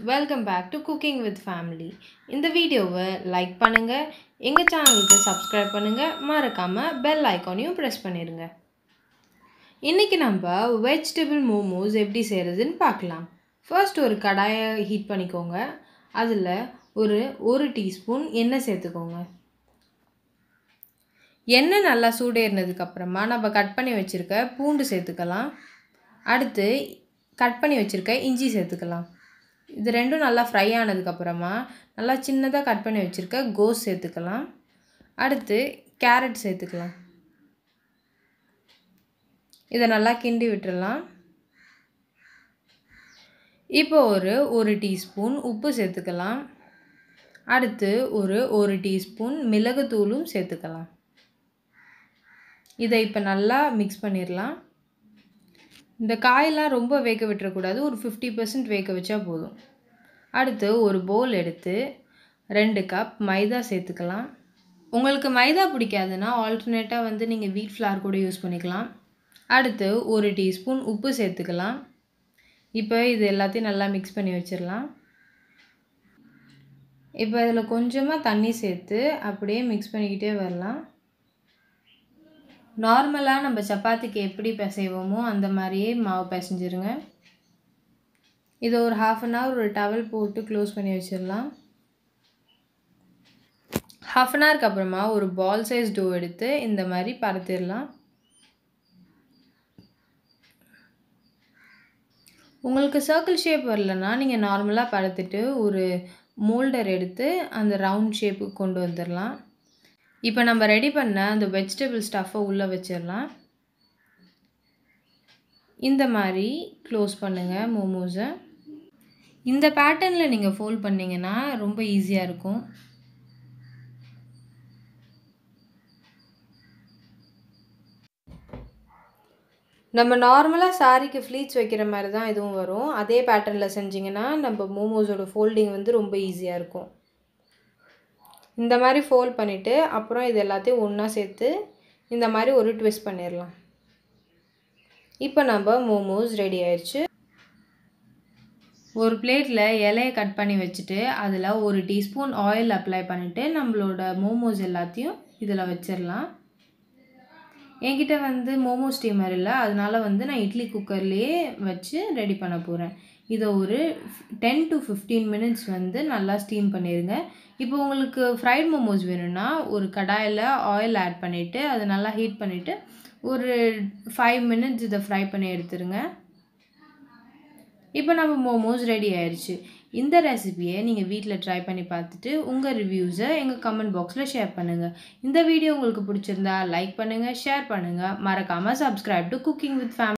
welcome back to Cooking with Family. இந்த வீடியோவை like பண்ணுங்க, எங்க சேனலுக்கு சப்ஸ்கிரைப் பண்ணுங்க, மறக்காம பெல் ஐகானையும் பிரஸ் பண்ணிருங்க. இன்னைக்கு நம்ம வெஜிடபிள் மோமோஸ் எப்படி செய்யறதுன்னு பார்க்கலாம். ஃபர்ஸ்ட் ஒரு கடாயை ஹீட் பண்ணிக்கோங்க. அதில் ஒரு டீஸ்பூன் எண்ணெய் சேர்த்துக்கோங்க. எண்ணெய் நல்லா சூடேறினதுக்கு அப்புறமா நம்ம கட் பண்ணி வச்சிருக்க பூண்டு சேர்த்துக்கலாம். அடுத்து கட் பண்ணி வச்சிருக்க இஞ்சி சேர்த்துக்கலாம். இது ரெண்டும் நல்லா ஃப்ரை ஆனதுக்கப்புறமா நல்லா சின்னதாக கட் பண்ணி வச்சுருக்க கோஸ் சேர்த்துக்கலாம். அடுத்து கேரட் சேர்த்துக்கலாம். இதை நல்லா கிண்டி விட்டுடலாம். இப்போ ஒரு டீஸ்பூன் உப்பு சேர்த்துக்கலாம். அடுத்து ஒரு டீஸ்பூன் மிளகுத்தூளும் சேர்த்துக்கலாம். இதை இப்போ நல்லா மிக்ஸ் பண்ணிடலாம். இந்த காயெல்லாம் ரொம்ப வேக விட்டுறக்கூடாது, ஒரு 50% வேக வச்சா போதும். அடுத்து ஒரு பவுல் எடுத்து 2 கப் மைதா சேர்த்துக்கலாம். உங்களுக்கு மைதா பிடிக்காதுன்னா ஆல்டர்னேட்டாக நீங்கள் வீட் ஃப்ளார் கூட யூஸ் பண்ணிக்கலாம். அடுத்து ஒரு டீஸ்பூன் உப்பு சேர்த்துக்கலாம். இப்போ இது எல்லாத்தையும் நல்லா மிக்ஸ் பண்ணி வச்சிடலாம். இப்போ இதில் கொஞ்சமாக தண்ணி சேர்த்து அப்படியே மிக்ஸ் பண்ணிக்கிட்டே வரலாம். நார்மலாக நம்ம சப்பாத்திக்கு எப்படி பிசைவோமோ அந்த மாதிரியே மாவு பிசைஞ்சிருங்க. இதை ஒரு 1/2 அன் ஹவர் ஒரு டவல் போட்டு க்ளோஸ் பண்ணி வச்சிடலாம். 1/2 அன் ஹவருக்கு அப்புறமா ஒரு பால் சைஸ் டோ எடுத்து இந்த மாதிரி பரத்திடலாம். உங்களுக்கு சர்க்கிள் ஷேப் வரலன்னா நீங்கள் நார்மலாக பரத்திட்டு ஒரு மோல்டர் எடுத்து அந்த ரவுண்ட் ஷேப்புக்கு கொண்டு வந்துடலாம். இப்போ நம்ம ரெடி பண்ண அந்த வெஜிடபிள் ஸ்டஃப்பை உள்ளே வச்சிடலாம். இந்த மாதிரி க்ளோஸ் பண்ணுங்கள் மோமோஸை. இந்த பேட்டர்னில் நீங்கள் ஃபோல்ட் பண்ணிங்கன்னா ரொம்ப ஈஸியாக இருக்கும். நம்ம நார்மலாக சாரிக்கு ஃப்ளீட்ஸ் வைக்கிற மாதிரி தான் இதுவும் வரும். அதே பேட்டர்னில் செஞ்சிங்கன்னா நம்ம மோமோஸோட ஃபோல்டிங் ரொம்ப ஈஸியாக இருக்கும். இந்த மாதிரி ஃபோல்ட் பண்ணிவிட்டு அப்புறம் இது எல்லாத்தையும் ஒன்றா சேர்த்து இந்த மாதிரி ஒரு ட்விஸ்ட் பண்ணிடலாம். இப்போ நம்ம மோமோஸ் ரெடி ஆயிடுச்சு. ஒரு பிளேட்டில் இலையை கட் பண்ணி வச்சுட்டு அதில் ஒரு டீஸ்பூன் ஆயில் அப்ளை பண்ணிவிட்டு நம்மளோட மோமோஸ் எல்லாத்தையும் இதில் வச்சிடலாம். என்கிட்ட மோமோ ஸ்டீமர் இல்லை, அதனால் நான் இட்லி குக்கர்லேயே வச்சு ரெடி பண்ண போகிறேன். இதை ஒரு 10 to 15 மினிட்ஸ் நல்லா ஸ்டீம் பண்ணிடுங்க. இப்போ உங்களுக்கு ஃப்ரைட் மோமோஸ் வேணும்னா ஒரு கடாயில் ஆயில் ஆட் பண்ணிவிட்டு அதை நல்லா ஹீட் பண்ணிவிட்டு ஒரு 5 மினிட்ஸ் இதை ஃப்ரை பண்ணி எடுத்துருங்க. இப்போ நம்ம மோமோஸ் ரெடி ஆயிடுச்சு. இந்த ரெசிபியை நீங்கள் வீட்டில் ட்ரை பண்ணி பார்த்துட்டு உங்கள் ரிவ்யூஸை எங்கள் கமெண்ட் பாக்ஸில் ஷேர் பண்ணுங்கள். இந்த வீடியோ உங்களுக்கு பிடிச்சிருந்தா லைக் பண்ணுங்கள், ஷேர் பண்ணுங்கள், மறக்காமல் subscribe to cooking with family.